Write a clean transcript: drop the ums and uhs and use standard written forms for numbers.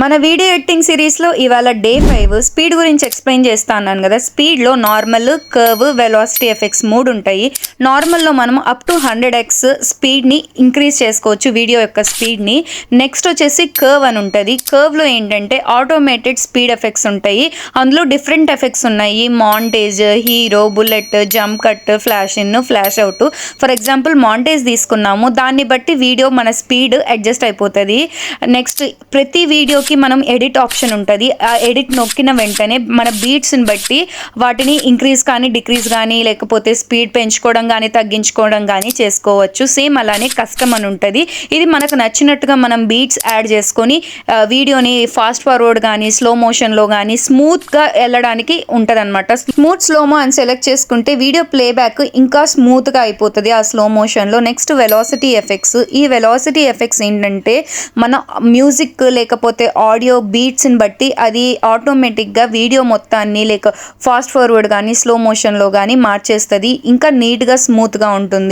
మన video editing సిరీస్లో ఇవాళ డే 5 స్పీడ్ గురించి ఎక్స్ప్లెయిన్ చేస్తా అన్నాను కదా. స్పీడ్లో నార్మల్, కర్వ్, వెలాసిటీ ఎఫెక్ట్స్ 3 ఉంటాయి. నార్మల్లో మనం అప్ టు 100x స్పీడ్ని ఇంక్రీజ్ చేసుకోవచ్చు, వీడియో యొక్క స్పీడ్ని. నెక్స్ట్ వచ్చేసి కర్వ్ అని ఉంటుంది. కర్వ్లో ఏంటంటే ఆటోమేటెడ్ స్పీడ్ ఎఫెక్ట్స్ ఉంటాయి. అందులో డిఫరెంట్ ఎఫెక్ట్స్ ఉన్నాయి. Montage, hero, bullet, jump cut, flash in, flash out. For example montage తీసుకున్నాము, దాన్ని బట్టి వీడియో మన స్పీడ్ అడ్జస్ట్ అయిపోతుంది. నెక్స్ట్ ప్రతి వీడియోకి మనం ఎడిట్ ఆప్షన్ ఉంటుంది. ఆ ఎడిట్ నొక్కిన వెంటనే మన బీట్స్ని బట్టి వాటిని ఇంక్రీజ్ కానీ డిక్రీజ్ కానీ లేకపోతే స్పీడ్ పెంచుకోవడం కానీ తగ్గించుకోవడం కానీ చేసుకోవచ్చు. సేమ్ అలానే కస్టమ్ అని ఉంటుంది. ఇది మనకు నచ్చినట్టుగా మనం బీట్స్ యాడ్ చేసుకొని వీడియోని ఫాస్ట్ ఫార్వర్డ్ కానీ స్లో మోషన్లో కానీ స్మూత్గా వెళ్ళడానికి ఉంటుంది అనమాట. స్మూత్ స్లోమో అని సెలెక్ట్ చేసుకుంటే వీడియో ప్లేబ్యాక్ ఇంకా స్మూత్గా అయిపోతుంది ఆ స్లో మోషన్లో. Next velocity effects. ఈ వెలాసిటీ ఎఫెక్ట్స్ ఏంటంటే మన మ్యూజిక్ లేకపోతే ఆడియో బీట్స్ని బట్టి అది ఆటోమేటిక్గా వీడియో మొత్తాన్ని లేక ఫాస్ట్ ఫార్వర్డ్ కానీ స్లో మోషన్లో కానీ మార్చేస్తుంది. ఇంకా నీట్గా స్మూత్గా ఉంటుంది.